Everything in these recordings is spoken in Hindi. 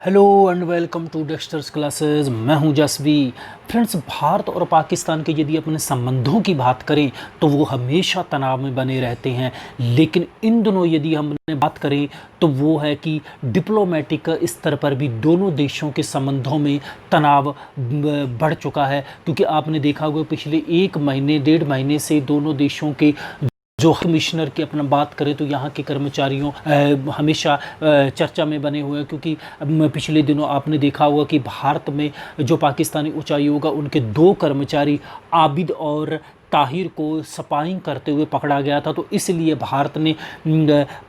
Hello and welcome to Dexter's classes. मैं हूं जसवी। फ्रेंड्स, भारत और पाकिस्तान के यदि अपने संबंधों की बात करें तो वो हमेशा तनाव में बने रहते हैं। लेकिन इन दोनों यदि हमने बात करें तो वो है कि डिप्लोमेटिक स्तर पर भी दोनों देशों के संबंधों में तनाव बढ़ चुका है। क्योंकि आपने देखा होगा पिछले एक महीने डेढ़ महीने से दोनों देशों के जो कमिश्नर की अपना बात करें तो यहाँ के कर्मचारियों हमेशा चर्चा में बने हुए हैं। क्योंकि पिछले दिनों आपने देखा होगा कि भारत में जो पाकिस्तानी उच्चायोग उनके दो कर्मचारी आबिद और ताहिर को स्पाइंग करते हुए पकड़ा गया था। तो इसलिए भारत ने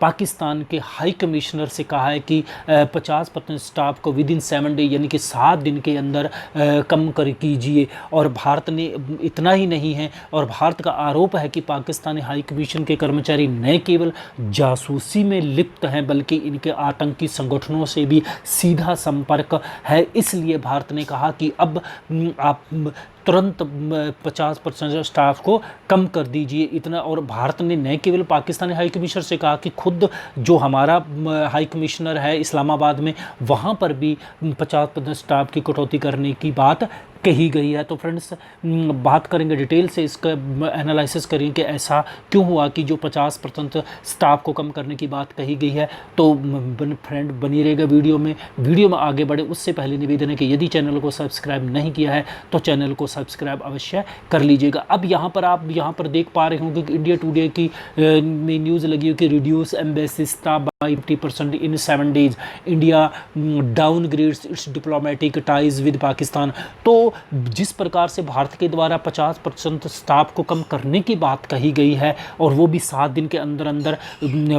पाकिस्तान के हाई कमिश्नर से कहा है कि 50% स्टाफ को विद इन 7 डे यानी कि 7 दिन के अंदर कम कर कीजिए। और भारत ने इतना ही नहीं है, और भारत का आरोप है कि पाकिस्तानी हाई कमीशन के कर्मचारी न केवल जासूसी में लिप्त हैं बल्कि इनके आतंकी संगठनों से भी सीधा संपर्क है। इसलिए भारत ने कहा कि अब आप तुरंत 50% स्टाफ को कम कर दीजिए इतना। और भारत ने न केवल पाकिस्तानी हाई कमिश्नर से कहा कि खुद जो हमारा हाई कमिश्नर है इस्लामाबाद में, वहाँ पर भी 50% स्टाफ की कटौती करने की बात कही गई है। तो फ्रेंड्स, बात करेंगे डिटेल से, इसका एनालिसिस करेंगे कि ऐसा क्यों हुआ कि जो 50% स्टाफ को कम करने की बात कही गई है। तो फ्रेंड बनी रहेगा वीडियो में आगे बढ़े उससे पहले निवेदन है कि यदि चैनल को सब्सक्राइब नहीं किया है तो चैनल को सब्सक्राइब अवश्य कर लीजिएगा। अब यहाँ पर आप देख पा रहे होंगे कि इंडिया टुडे की में न्यूज़ लगी हो कि reduce embassy staff by 50% in 7 days, India downgrades it's diplomatic ties with Pakistan. तो जिस प्रकार से भारत के द्वारा 50% स्टाफ को कम करने की बात कही गई है और वो भी 7 दिन के अंदर अंदर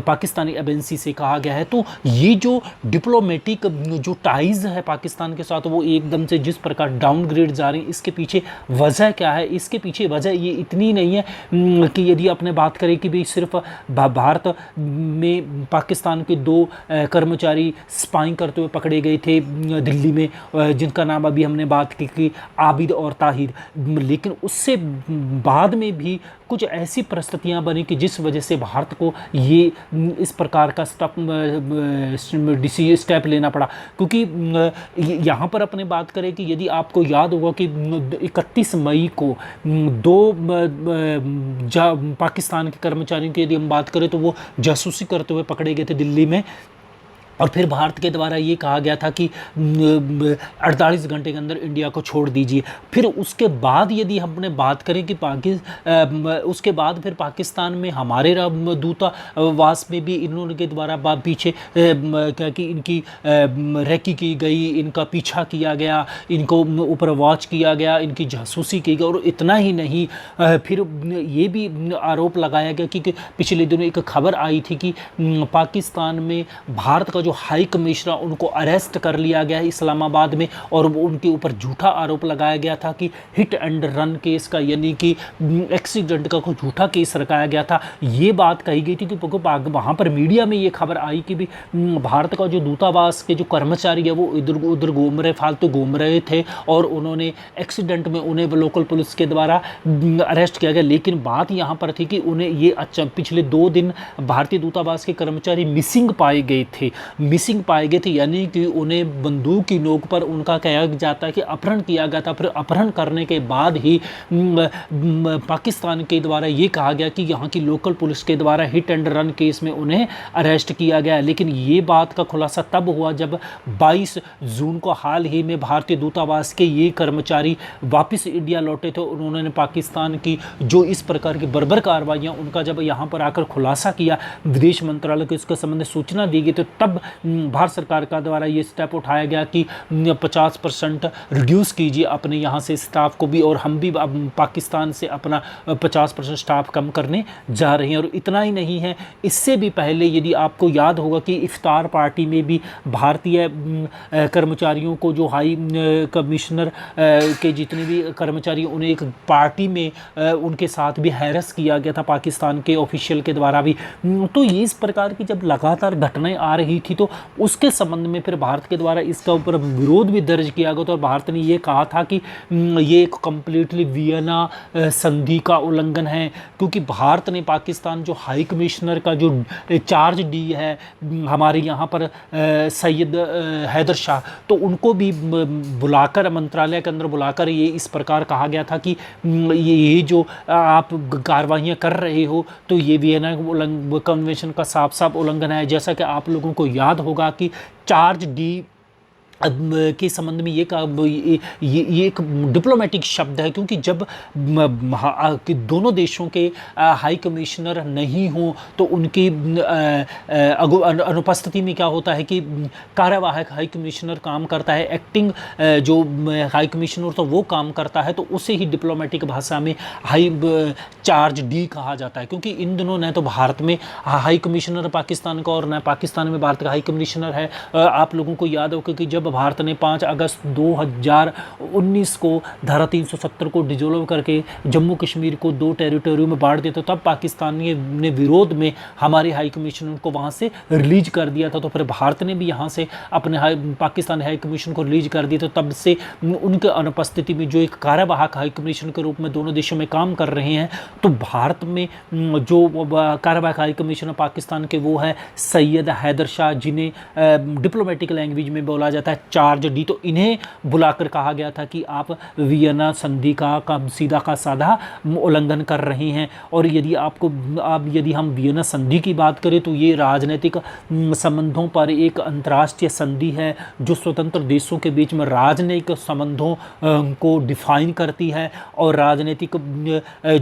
पाकिस्तानी एजेंसी से कहा गया है, तो ये जो डिप्लोमेटिक जो टाइज है पाकिस्तान के साथ वो एकदम से जिस प्रकार डाउनग्रेड जा रही है, इसके पीछे वजह क्या है? इसके पीछे वजह ये इतनी नहीं है कि यदि आपने बात करें कि भाई सिर्फ भारत में पाकिस्तान के 2 कर्मचारी स्पाइंग करते हुए पकड़े गए थे दिल्ली में, जिनका नाम अभी हमने बात की कि आबिद और ताहिर। लेकिन उससे बाद में भी कुछ ऐसी परिस्थितियां बनी कि जिस वजह से भारत को ये इस प्रकार का स्टेप लेना पड़ा। क्योंकि यहाँ पर अपने बात करें कि यदि आपको याद होगा कि 31 मई को 2 पाकिस्तान के कर्मचारियों की यदि हम बात करें तो वो जासूसी करते हुए पकड़े गए थे दिल्ली में। और फिर भारत के द्वारा ये कहा गया था कि 48 घंटे के अंदर इंडिया को छोड़ दीजिए। फिर उसके बाद यदि हमने बात करें कि उसके बाद फिर पाकिस्तान में हमारे दूतावास में भी इन्होंने के द्वारा पीछे क्या कि इनकी रेकी की गई, इनका पीछा किया गया, इनको ऊपर वॉच किया गया, इनकी जासूसी की गई। और इतना ही नहीं, फिर ये भी आरोप लगाया गया कि पिछले दिनों एक खबर आई थी कि पाकिस्तान में भारत का जो हाई कमिश्नर उनको अरेस्ट कर लिया गया है इस्लामाबाद में, और उनके ऊपर झूठा आरोप लगाया गया था कि हिट एंड रन केस का, यानी कि एक्सीडेंट का कोई झूठा केस रखाया गया था। ये बात कही गई थी कि वहाँ पर मीडिया में ये खबर आई कि भी भारत का जो दूतावास के जो कर्मचारी है वो इधर उधर घूम रहे, फालतू घूम रहे थे, और उन्होंने एक्सीडेंट में उन्हें लोकल पुलिस के द्वारा अरेस्ट किया गया। लेकिन बात यहाँ पर थी कि उन्हें ये पिछले 2 दिन भारतीय दूतावास के कर्मचारी मिसिंग पाए गए थे, यानी कि उन्हें बंदूक की नोक पर उनका कहा जाता है कि अपहरण किया गया था। फिर अपहरण करने के बाद ही पाकिस्तान के द्वारा ये कहा गया कि यहाँ की लोकल पुलिस के द्वारा हिट एंड रन केस में उन्हें अरेस्ट किया गया। लेकिन ये बात का खुलासा तब हुआ जब 22 जून को हाल ही में भारतीय दूतावास के ये कर्मचारी वापस इंडिया लौटे थे। उन्होंने पाकिस्तान की जो इस प्रकार की बर्बर कार्रवाइयाँ उनका जब यहाँ पर आकर खुलासा किया, विदेश मंत्रालय को इसके संबंध में सूचना दी गई, तो तब भारत सरकार का द्वारा ये स्टेप उठाया गया कि 50% रिड्यूस कीजिए अपने यहाँ से स्टाफ को भी, और हम भी पाकिस्तान से अपना 50% स्टाफ कम करने जा रहे हैं। और इतना ही नहीं है, इससे भी पहले यदि आपको याद होगा कि इफ्तार पार्टी में भी भारतीय कर्मचारियों को, जो हाई कमिश्नर के जितने भी कर्मचारी, उन्हें एक पार्टी में उनके साथ भी हैरस किया गया था पाकिस्तान के ऑफिशियल के द्वारा भी। तो ये इस प्रकार की जब लगातार घटनाएं आ रही थी थी, तो उसके संबंध में फिर भारत के द्वारा इसका ऊपर विरोध भी दर्ज किया गया। तो भारत ने ये कहा था कि ये एक कम्प्लीटली वियना संधि का उल्लंघन है, क्योंकि भारत ने पाकिस्तान जो हाई कमिश्नर का जो चार्ज डी है हमारे यहाँ पर सैयद हैदर शाह, तो उनको भी बुलाकर मंत्रालय के अंदर बुलाकर ये इस प्रकार कहा गया था कि ये जो आप कार्रवाइयाँ कर रहे हो तो ये वियना कन्वेंशन का साफ साफ उल्लंघन है। जैसा कि आप लोगों को याद होगा कि चार्ज डी के संबंध में ये ये एक डिप्लोमेटिक शब्द है, क्योंकि जब कि दोनों देशों के हाई कमिश्नर नहीं हों तो उनकी अनुपस्थिति में क्या होता है कि कार्यवाहक हाई कमिश्नर काम करता है, एक्टिंग जो हाई कमिश्नर तो वो काम करता है, तो उसे ही डिप्लोमेटिक भाषा में हाई चार्ज डी कहा जाता है। क्योंकि इन दोनों न तो भारत में हाई कमिश्नर पाकिस्तान का और न पाकिस्तान में भारत का हाई कमिश्नर है। आप लोगों को याद हो कि जब भारत ने 5 अगस्त 2019 को धारा 370 को डिजोल्व करके जम्मू कश्मीर को 2 टेरिटोरी में बांट दिया, तो तब पाकिस्तान ने विरोध में हमारे हाई कमिश्नर को वहाँ से रिलीज कर दिया था। तो फिर भारत ने भी यहाँ से अपने पाकिस्तान हाई कमीशन को रिलीज कर दिया। तो तब से उनके अनुपस्थिति में जो एक कार्यवाहक हाई कमीशन के रूप में दोनों देशों में काम कर रहे हैं, तो भारत में जो कार्यवाहक हाई कमिश्नर पाकिस्तान के वो है सैयद हैदर शाह, जिन्हें डिप्लोमेटिक लैंग्वेज में बोला जाता है चार्ज डी। तो इन्हें बुलाकर कहा गया था कि आप वियना संधि का सीधा का साधा उल्लंघन कर रहे हैं। और यदि हम वियना संधि की बात करें तो ये राजनीतिक संबंधों पर एक अंतर्राष्ट्रीय संधि है जो स्वतंत्र देशों के बीच में राजनयिक संबंधों को डिफाइन करती है। और राजनीतिक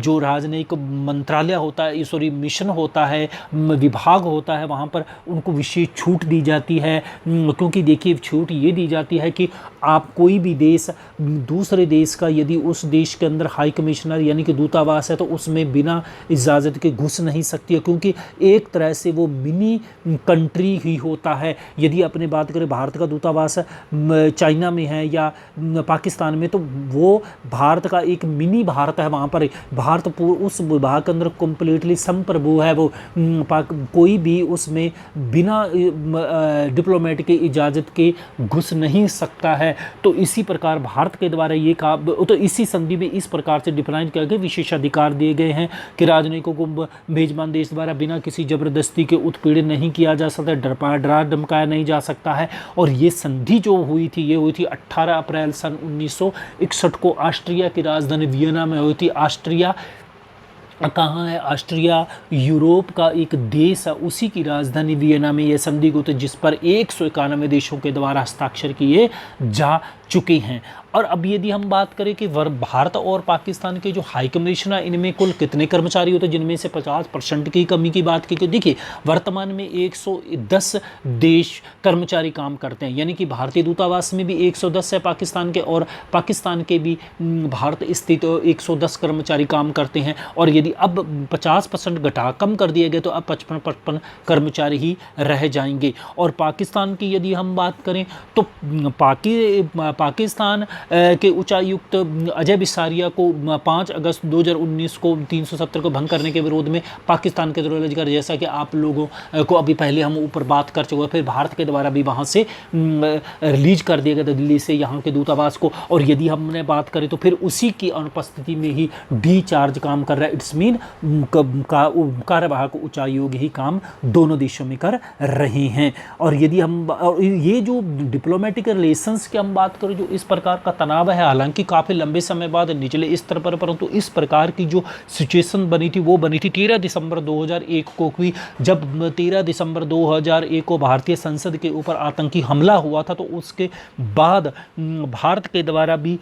जो राजनयिक मंत्रालय होता है, सॉरी मिशन होता है, विभाग होता है, वहाँ पर उनको विशेष छूट दी जाती है। क्योंकि देखिए छूट ये दी जाती है कि आप कोई भी देश दूसरे देश का यदि उस देश के अंदर हाई कमिश्नर यानी कि दूतावास है तो उसमें बिना इजाज़त के घुस नहीं सकती है, क्योंकि एक तरह से वो मिनी कंट्री ही होता है। यदि अपने बात करें भारत का दूतावास चाइना में है या पाकिस्तान में, तो वो भारत का एक मिनी भारत है। वहाँ पर भारत उस विभाग के अंदर कम्प्लीटली संप्रभु है। वो कोई भी उसमें बिना डिप्लोमेट की इजाज़त के घुस नहीं सकता है। तो इसी प्रकार भारत के द्वारा ये कहा, तो इसी संधि में इस प्रकार से डिफाइन किया गया, विशेषाधिकार दिए गए हैं कि राजनयिकों को मेजबान देश द्वारा बिना किसी जबरदस्ती के उत्पीड़न नहीं किया जा सकता, डरा धमकाया नहीं जा सकता है। और ये संधि जो हुई थी, ये हुई थी 18 अप्रैल सन 1961 को ऑस्ट्रिया की राजधानी वियना में हुई थी। ऑस्ट्रिया कहाँ है? ऑस्ट्रिया यूरोप का एक देश है, उसी की राजधानी वियना में यह संधि हुई थी, जिस पर 191 देशों के द्वारा हस्ताक्षर किए जा चुके हैं। और अब यदि हम बात करें कि भारत और पाकिस्तान के जो हाई कमिश्नर, इनमें कुल कितने कर्मचारी होते हैं, जिनमें से 50% की कमी की बात की, देखिए वर्तमान में 110 देश कर्मचारी काम करते हैं, यानी कि भारतीय दूतावास में भी 110 है पाकिस्तान के, और पाकिस्तान के भी भारत स्थित 110 कर्मचारी काम करते हैं। और यदि अब 50% कम कर दिए गए तो अब 55 कर्मचारी ही रह जाएंगे। और पाकिस्तान की यदि हम बात करें तो पाकिस्तान के उच्चायुक्त अजय बिसारिया को 5 अगस्त 2019 को 370 को भंग करने के विरोध में पाकिस्तान के द्वारा रिलीज कर, जैसा कि आप लोगों को अभी पहले हम ऊपर बात कर चुके हैं, फिर भारत के द्वारा भी वहाँ से रिलीज कर दिया गया था दिल्ली से यहाँ के दूतावास को। और यदि हमने बात करें तो फिर उसी की अनुपस्थिति में ही डी चार्ज काम कर रहा है। इट्स मीन कार्यवाहक उच्चायोग ही काम दोनों देशों में कर रहे हैं। और यदि हम ये जो डिप्लोमेटिक रिलेशंस की हम बात करें, जो इस प्रकार का तनाव है, हालांकि काफ़ी लंबे समय बाद निचले स्तर पर, परंतु इस प्रकार की जो सिचुएशन बनी थी वो बनी थी 13 दिसंबर 2001 को हुई, जब 13 दिसंबर 2001 को भारतीय संसद के ऊपर आतंकी हमला हुआ था। तो उसके बाद भारत के द्वारा भी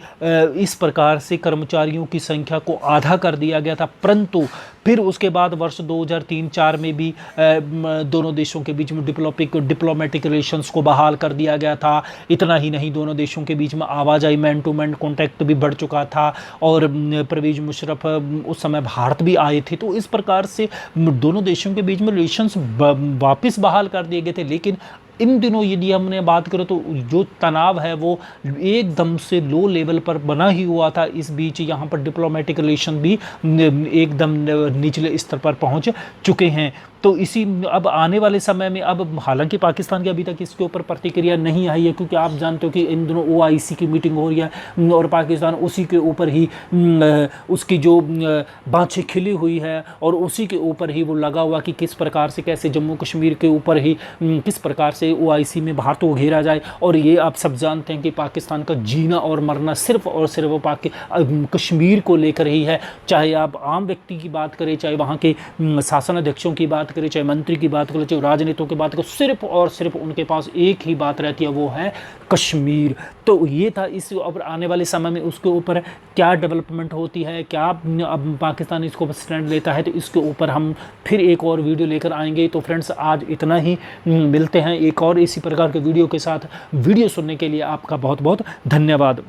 इस प्रकार से कर्मचारियों की संख्या को आधा कर दिया गया था, परंतु फिर उसके बाद वर्ष 2003-04 में भी दोनों देशों के बीच में डिप्लोमेटिक रिलेशंस को बहाल कर दिया गया था। इतना ही नहीं, दोनों देशों के बीच में आवाजाही, मैन टू मैन कॉन्टैक्ट भी बढ़ चुका था, और परवेज मुशर्रफ उस समय भारत भी आए थे। तो इस प्रकार से दोनों देशों के बीच में रिलेशंस वापस बहाल कर दिए गए थे। लेकिन इन दिनों यदि हमने बात करें तो जो तनाव है वो एकदम से लो लेवल पर बना ही हुआ था। इस बीच यहाँ पर डिप्लोमेटिक रिलेशन भी एकदम निचले स्तर पर पहुँच चुके हैं। तो इसी अब आने वाले समय में, अब हालांकि पाकिस्तान की अभी तक इसके ऊपर प्रतिक्रिया नहीं आई है, क्योंकि आप जानते हो कि इन दिनों OIC की मीटिंग हो रही है और पाकिस्तान उसी के ऊपर ही उसकी जो बाँछें खिली हुई है और उसी के ऊपर ही वो लगा हुआ कि किस प्रकार से कैसे जम्मू कश्मीर के ऊपर ही किस प्रकार से OIC में भारत को घेरा जाए। और ये आप सब जानते हैं कि पाकिस्तान का जीना और मरना सिर्फ और सिर्फ कश्मीर को लेकर ही है। चाहे आप आम व्यक्ति की बात करें, चाहे वहाँ के शासन अध्यक्षों की बात करें, चाहे मंत्री की बात करें, चाहे राजनीतियों की बात करें, सिर्फ और सिर्फ उनके पास एक ही बात रहती है, वो है कश्मीर। तो ये था इस अब आने वाले समय में उसके ऊपर क्या डेवलपमेंट होती है, क्या अब पाकिस्तान इसको स्टैंड लेता है, तो इसके ऊपर हम फिर एक और वीडियो लेकर आएंगे। तो फ्रेंड्स आज इतना ही, मिलते हैं एक और इसी प्रकार के वीडियो के साथ। वीडियो सुनने के लिए आपका बहुत बहुत धन्यवाद।